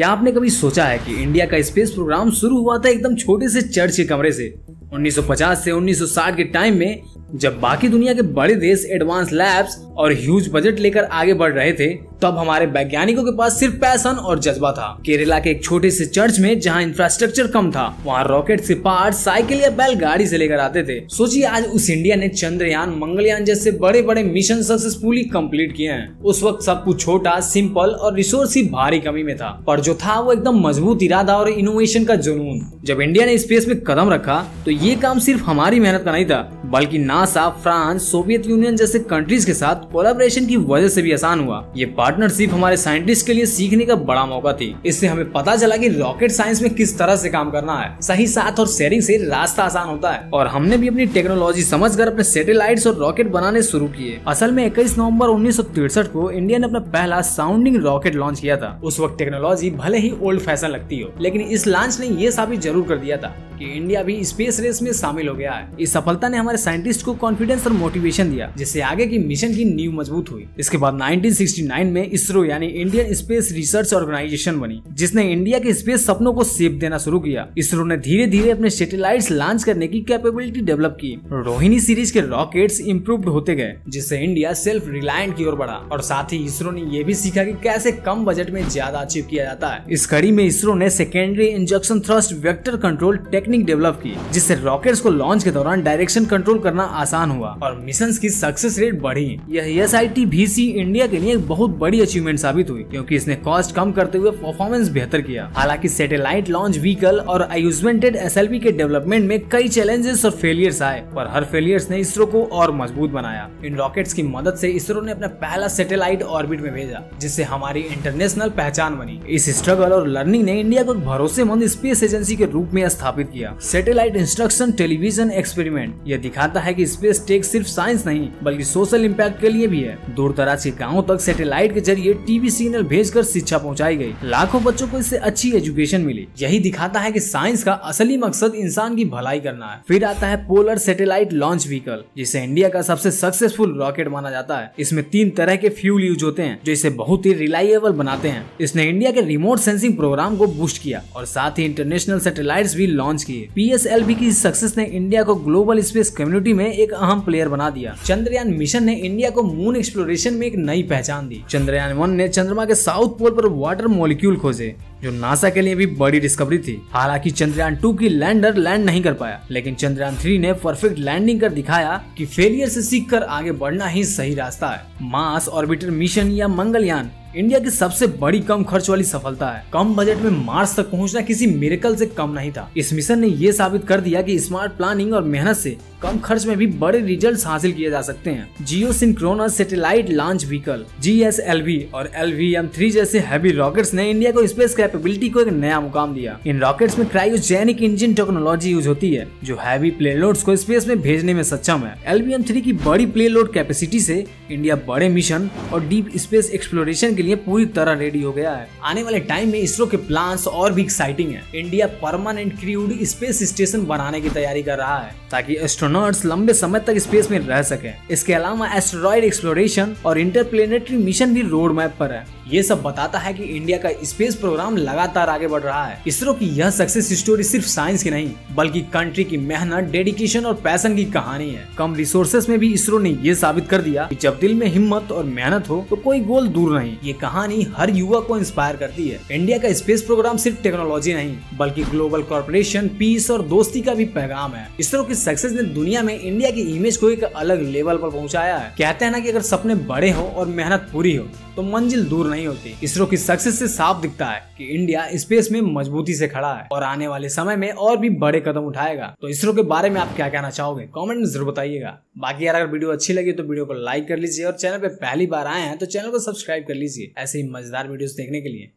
क्या आपने कभी सोचा है कि इंडिया का स्पेस प्रोग्राम शुरू हुआ था एकदम छोटे से चर्च के कमरे से 1950 से 1960 के टाइम में, जब बाकी दुनिया के बड़े देश एडवांस लैब्स और ह्यूज बजट लेकर आगे बढ़ रहे थे, तब हमारे वैज्ञानिकों के पास सिर्फ पैशन और जज्बा था। केरला के एक छोटे से चर्च में जहां इंफ्रास्ट्रक्चर कम था, वहां रॉकेट से पार्ट साइकिल या बैलगाड़ी से लेकर आते थे। सोचिए आज उस इंडिया ने चंद्रयान, मंगलयान जैसे बड़े बड़े मिशन सक्सेसफुली कंप्लीट किए हैं। उस वक्त सब कुछ छोटा, सिंपल और रिसोर्स की भारी कमी में था, पर जो था वो एकदम मजबूत इरादा और इनोवेशन का जुनून। जब इंडिया ने स्पेस में कदम रखा तो ये काम सिर्फ हमारी मेहनत का नहीं था, बल्कि नासा, फ्रांस, सोवियत यूनियन जैसे कंट्रीज के साथ कोलैबोरेशन की वजह से भी आसान हुआ। ये पार्टनरशिप हमारे साइंटिस्ट के लिए सीखने का बड़ा मौका थी। इससे हमें पता चला कि रॉकेट साइंस में किस तरह से काम करना है। सही साथ और शेयरिंग से रास्ता आसान होता है। और हमने भी अपनी टेक्नोलॉजी समझकर अपने सैटेलाइट्स और रॉकेट बनाने शुरू किए। असल में 21 नवंबर 1963 को इंडिया ने अपना पहला साउंडिंग रॉकेट लॉन्च किया था। उस वक्त टेक्नोलॉजी भले ही ओल्ड फैशन लगती हो, लेकिन इस लॉन्च ने ये साबित जरूर कर दिया था कि इंडिया भी स्पेस रेस में शामिल हो गया है। इस सफलता ने हमारे साइंटिस्ट को कॉन्फिडेंस और मोटिवेशन दिया, जिससे आगे की मिशन की नींव मजबूत हुई। इसके बाद 1969 में इसरो यानी इंडियन स्पेस रिसर्च ऑर्गेनाइजेशन बनी, जिसने इंडिया के स्पेस सपनों को शेप देना शुरू किया। इसरो ने धीरे धीरे अपने सैटेलाइट्स लॉन्च करने की कैपेबिलिटी डेवलप की। रोहिणी सीरीज के रॉकेट्स इंप्रूव्ड होते गए, जिससे इंडिया सेल्फ रिलायंट की ओर बढ़ा। और साथ ही इसरो ने यह भी सीखा कि कैसे कम बजट में ज्यादा अचीव किया जाता है। इस कड़ी में इसरो ने secondary injection thrust vector control technique develop की, जिससे रॉकेट्स को लॉन्च के दौरान डायरेक्शन कंट्रोल करना आसान हुआ और मिशंस की सक्सेस रेट बढ़ी। यह SIT-VC इंडिया के लिए एक बहुत बड़ी अचीवमेंट साबित हुई, क्योंकि इसने कॉस्ट कम करते हुए परफॉर्मेंस बेहतर किया। हालांकि सैटेलाइट लॉन्च व्हीकल और आयुष्मेंटेड SLV के डेवलपमेंट में कई चैलेंजेस और फेलियर्स आए, पर हर फेलियर्स ने इसरो को और मजबूत बनाया। इन रॉकेट्स की मदद से इसरो ने अपना पहला सैटेलाइट ऑर्बिट में भेजा, जिससे हमारी इंटरनेशनल पहचान बनी। इस स्ट्रगल और लर्निंग ने इंडिया को एक भरोसेमंद स्पेस एजेंसी के रूप में स्थापित किया। सैटेलाइट इंस्ट्रक्शन टेलीविजन एक्सपेरिमेंट यह दिखाता है कि स्पेस टेक सिर्फ साइंस नहीं, बल्कि सोशल इम्पैक्ट के लिए भी है। दूर दराज के गाँव तक सैटेलाइट के जरिए टीवी सिग्नल भेजकर शिक्षा पहुंचाई गई। लाखों बच्चों को इससे अच्छी एजुकेशन मिली। यही दिखाता है कि साइंस का असली मकसद इंसान की भलाई करना है। फिर आता है पोलर सैटेलाइट लॉन्च व्हीकल, जिसे इंडिया का सबसे सक्सेसफुल रॉकेट माना जाता है। इसमें 3 तरह के फ्यूल यूज होते हैं, जो इसे बहुत ही रिलायबल बनाते हैं। इसने इंडिया के रिमोट सेंसिंग प्रोग्राम को बूस्ट किया और साथ ही इंटरनेशनल सैटेलाइट्स भी लॉन्च किए। PSLV की सक्सेस ने इंडिया को ग्लोबल स्पेस कम्युनिटी में एक अहम प्लेयर बना दिया। चंद्रयान मिशन ने इंडिया को मून एक्सप्लोरेशन में एक नई पहचान दी। चंद्रयान 1 ने चंद्रमा के साउथ पोल पर वाटर मॉलिक्यूल खोजे, जो नासा के लिए भी बड़ी डिस्कवरी थी। हालांकि चंद्रयान 2 की लैंडर लैंड नहीं कर पाया, लेकिन चंद्रयान 3 ने परफेक्ट लैंडिंग कर दिखाया कि फेलियर से सीखकर आगे बढ़ना ही सही रास्ता है। मार्स ऑर्बिटर मिशन या मंगलयान इंडिया की सबसे बड़ी कम खर्च वाली सफलता है। कम बजट में मार्स तक पहुंचना किसी मिरेकल से कम नहीं था। इस मिशन ने ये साबित कर दिया कि स्मार्ट प्लानिंग और मेहनत से कम खर्च में भी बड़े रिजल्ट्स हासिल किए जा सकते हैं। Geosynchronous satellite launch vehicle GSLV और LVM-3 जैसे हैवी रॉकेट्स ने इंडिया को स्पेस कैपेबिलिटी को एक नया मुकाम दिया। इन रॉकेट्स में क्रायोजेनिक इंजन टेक्नोलॉजी यूज होती है, जो हैवी प्लेलोड्स को स्पेस में भेजने में सक्षम है। LVM-3 की बड़ी प्लेलोड कैपेसिटी से इंडिया बड़े मिशन और डीप स्पेस एक्सप्लोरेशन के लिए पूरी तरह रेडी हो गया है। आने वाले टाइम में इसरो के प्लान्स और भी एक्साइटिंग है। India permanent crude space station बनाने की तैयारी कर रहा है, ताकि एस्ट्रोनॉट्स लंबे समय तक स्पेस में रह सकें। इसके अलावा एस्टेरॉयड एक्सप्लोरेशन और इंटरप्लेनेटरी मिशन भी रोड मैप पर है। ये सब बताता है कि इंडिया का स्पेस प्रोग्राम लगातार आगे बढ़ रहा है। इसरो की यह सक्सेस स्टोरी सिर्फ साइंस की नहीं, बल्कि कंट्री की मेहनत, डेडिकेशन और पैशन की कहानी है। कम रिसोर्सेस में भी इसरो ने ये साबित कर दिया कि जब दिल में हिम्मत और मेहनत हो तो कोई गोल दूर नहीं। ये कहानी हर युवा को इंस्पायर करती है। इंडिया का स्पेस प्रोग्राम सिर्फ टेक्नोलॉजी नहीं, बल्कि ग्लोबल कॉर्पोरेशन, पीस और दोस्ती का भी पैगाम है। इसरो की सक्सेस ने दुनिया में इंडिया की इमेज को एक अलग लेवल पर पहुंचाया है। कहते हैं ना कि अगर सपने बड़े हो और मेहनत पूरी हो तो मंजिल दूर नहीं होती। इसरो की सक्सेस से साफ दिखता है कि इंडिया स्पेस में मजबूती से खड़ा है और आने वाले समय में और भी बड़े कदम उठाएगा। तो इसरो के बारे में आप क्या कहना चाहोगे, कमेंट में जरूर बताइएगा। बाकी यार अगर वीडियो अच्छी लगी तो वीडियो को लाइक कर लीजिए और चैनल पे पहली बार आए हैं तो चैनल को सब्सक्राइब कर लीजिए ऐसे ही मजेदार वीडियोस देखने के लिए।